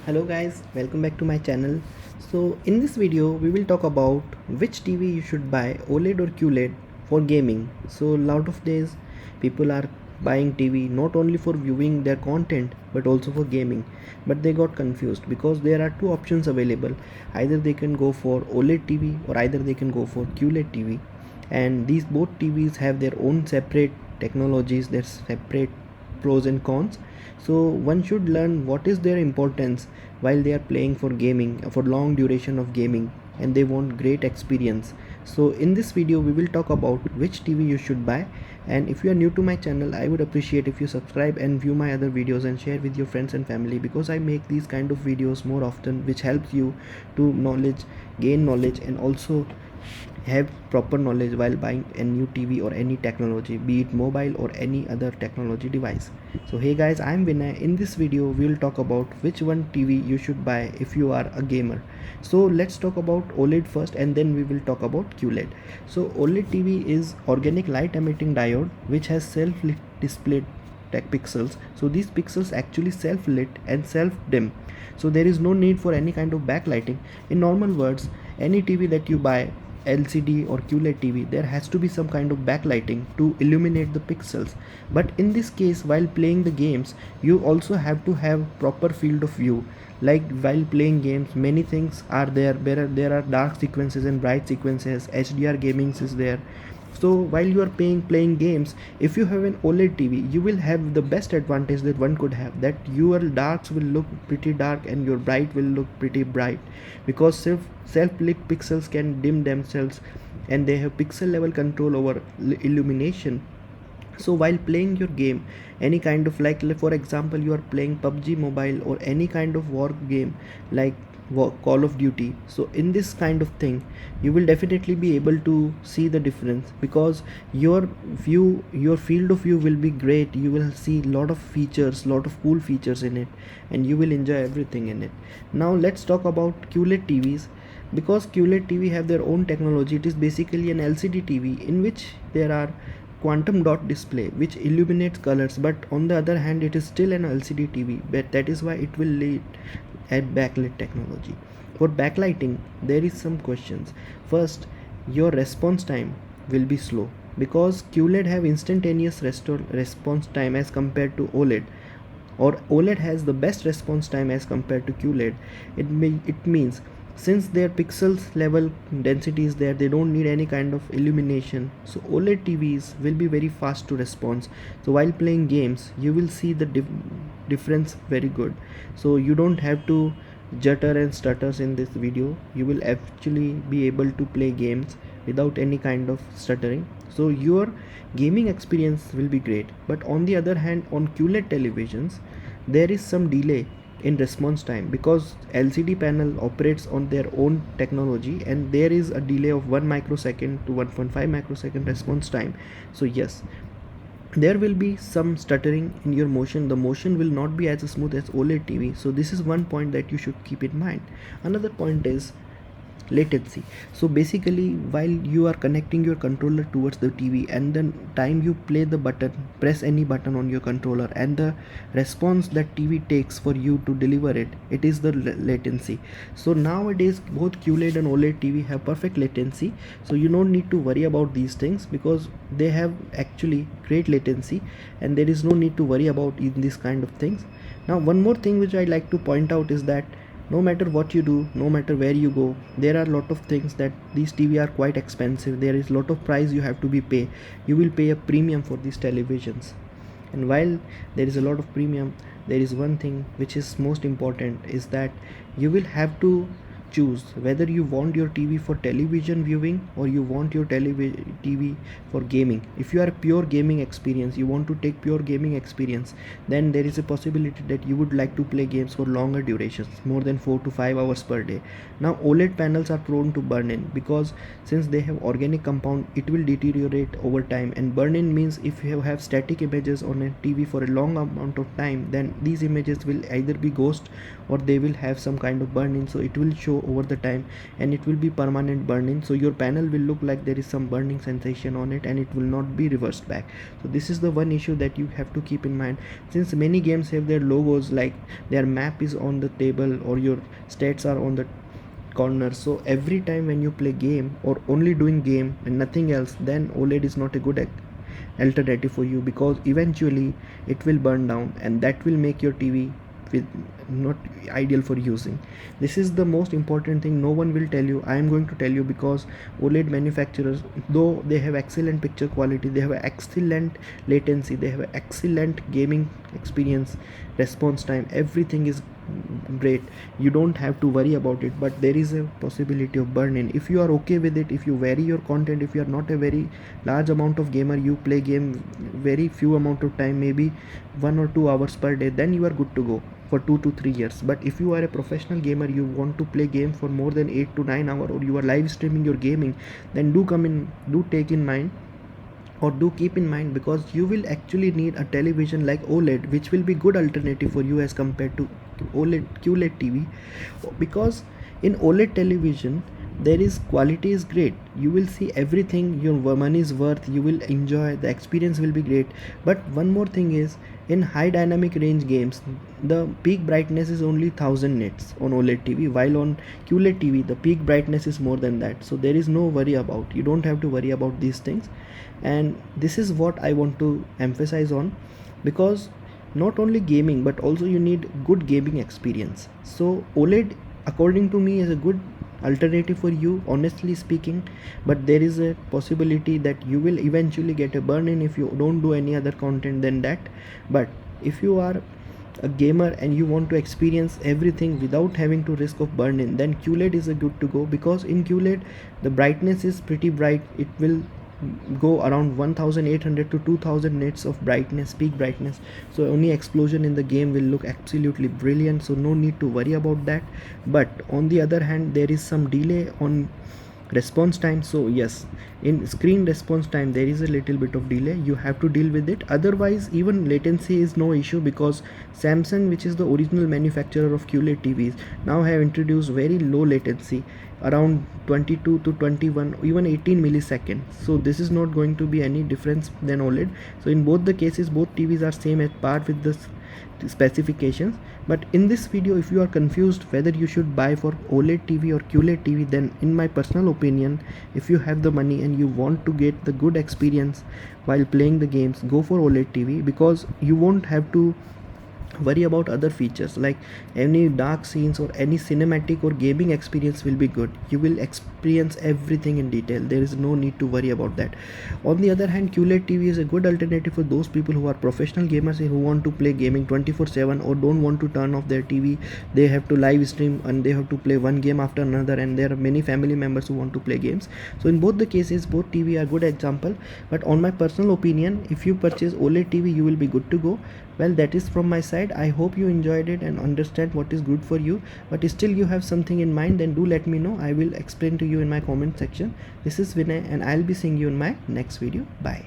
Hello guys, welcome back to my channel. So in this video we will talk about which TV you should buy, OLED or QLED for gaming. So a lot of days people are buying TV not only for viewing their content but also for gaming, but they got confused because there are two options available. Either they can go for OLED TV or either they can go for QLED TV, and these both TVs have their own separate technologies, their separate pros and cons. So one should learn what is their importance while they are playing for gaming, for long duration of gaming, and they want great experience. So in this video we will talk about which TV you should buy. And if you are new to my channel, I would appreciate if you subscribe and view my other videos and share with your friends and family, because I make these kind of videos more often, which helps you to gain knowledge, and also have proper knowledge while buying a new TV or any technology, be it mobile or any other technology device. So hey guys, I'm Vinay. In this video we will talk about which one TV you should buy if you are a gamer. So let's talk about OLED first and then we will talk about QLED. So OLED TV is organic light emitting diode which has self-lit display tech pixels. So these pixels actually self-lit and self-dim, so there is no need for any kind of backlighting. In normal words, any TV that you buy, LCD or QLED TV, there has to be some kind of backlighting to illuminate the pixels. But in this case, while playing the games, you also have to have proper field of view. Like while playing games, many things are there. There are dark sequences and bright sequences. HDR gaming is there. So while you are playing games, if you have an OLED TV, you will have the best advantage that one could have, that your darks will look pretty dark and your bright will look pretty bright, because self-lit pixels can dim themselves and they have pixel level control over illumination. So while playing your game, any kind of, like for example you are playing PUBG mobile or any kind of war game like Call of Duty, so in this kind of thing you will definitely be able to see the difference, because your field of view will be great. You will see lot of features, lot of cool features in it, and you will enjoy everything in it. Now let's talk about QLED TVs. Because QLED TV have their own technology, it is basically an LCD TV in which there are quantum dot display which illuminates colors, but on the other hand it is still an LCD TV, but that is why it will lead at backlit technology. For backlighting, there is some questions. First, your response time will be slow because QLED have instantaneous response time as compared to OLED, or OLED has the best response time as compared to QLED. It means since their pixels level density is there, they don't need any kind of illumination, so OLED TVs will be very fast to respond. So while playing games you will see the difference very good. So you don't have to jutter and stutters in this video. You will actually be able to play games without any kind of stuttering, so your gaming experience will be great. But on the other hand, on QLED televisions there is some delay in response time because LCD panel operates on their own technology and there is a delay of 1 microsecond to 1.5 microsecond response time. So yes, there will be some stuttering in your motion. The motion will not be as smooth as OLED TV, so this is one point that you should keep in mind. Another point is latency. So basically while you are connecting your controller towards the TV and then time you press any button on your controller, and the response that TV takes for you to deliver it is the latency. So nowadays both QLED and OLED TV have perfect latency, so you don't need to worry about these things because they have actually great latency and there is no need to worry about in this kind of things. Now one more thing which I like to point out is that no matter what you do, no matter where you go, there are a lot of things that these TV are quite expensive. There is a lot of price you have to be pay. You will pay a premium for these televisions, and while there is a lot of premium, there is one thing which is most important, is that you will have to choose whether you want your TV for television viewing or you want your TV for gaming. If you are a pure gaming experience, you want to take pure gaming experience, then there is a possibility that you would like to play games for longer durations, more than 4 to 5 hours per day. Now OLED panels are prone to burn in because since they have organic compound, it will deteriorate over time, and burn in means if you have static images on a TV for a long amount of time, then these images will either be ghost or they will have some kind of burn in, so it will show show over the time, and it will be permanent burn-in. So your panel will look like there is some burning sensation on it, and it will not be reversed back. So this is the one issue that you have to keep in mind, since many games have their logos, like their map is on the table or your stats are on the corner. So every time when you play game or only doing game and nothing else, then OLED is not a good alternative for you, because eventually it will burn down, and that will make your TV with not ideal for using. This is the most important thing no one will tell you. I am going to tell you, because OLED manufacturers, though they have excellent picture quality, they have excellent latency, they have excellent gaming experience, response time, everything is great, you don't have to worry about it, but there is a possibility of burn-in. If you are okay with it, if you vary your content, if you are not a very large amount of gamer, you play game very few amount of time, maybe 1 or 2 hours per day, then you are good to go for 2 to 3 years. But if you are a professional gamer, you want to play game for more than 8 to 9 hours, or you are live streaming your gaming, then do take in mind, or do keep in mind, because you will actually need a television like OLED, which will be good alternative for you as compared to OLED QLED TV. Because in OLED television there is quality is great, you will see everything your money is worth, you will enjoy, the experience will be great. But one more thing is, in high dynamic range games, the peak brightness is only 1000 nits on OLED TV, while on QLED TV the peak brightness is more than that. So there is no worry about, you don't have to worry about these things. And this is what I want to emphasize on, because not only gaming but also you need good gaming experience. So OLED according to me is a good alternative for you, honestly speaking, but there is a possibility that you will eventually get a burn-in if you don't do any other content than that. But if you are a gamer and you want to experience everything without having to risk of burn-in, then QLED is a good to go, because in QLED the brightness is pretty bright, it will go around 1800 to 2000 nits of brightness, peak brightness. So any explosion in the game will look absolutely brilliant, so no need to worry about that. But on the other hand, there is some delay on response time. So yes, in screen response time there is a little bit of delay, you have to deal with it. Otherwise even latency is no issue, because Samsung, which is the original manufacturer of QLED TVs, now have introduced very low latency, around 22 to 21, even 18 milliseconds. So this is not going to be any difference than OLED. So in both the cases, both TVs are same at par with the specifications. But in this video, if you are confused whether you should buy for OLED TV or QLED TV, then in my personal opinion, if you have the money and you want to get the good experience while playing the games, go for OLED TV, because you won't have to worry about other features like any dark scenes or any cinematic or gaming experience will be good. You will experience everything in detail, there is no need to worry about that. On the other hand, QLED TV is a good alternative for those people who are professional gamers who want to play gaming 24/7 or don't want to turn off their TV. They have to live stream and they have to play one game after another, and there are many family members who want to play games. So in both the cases, both TV are good example. But on my personal opinion, if you purchase OLED TV, you will be good to go. Well, that is from my side. I hope you enjoyed it and understand what is good for you. But still you have something in mind, then do let me know. I will explain to you in my comment section. This is Vinay and I'll be seeing you in my next video. Bye.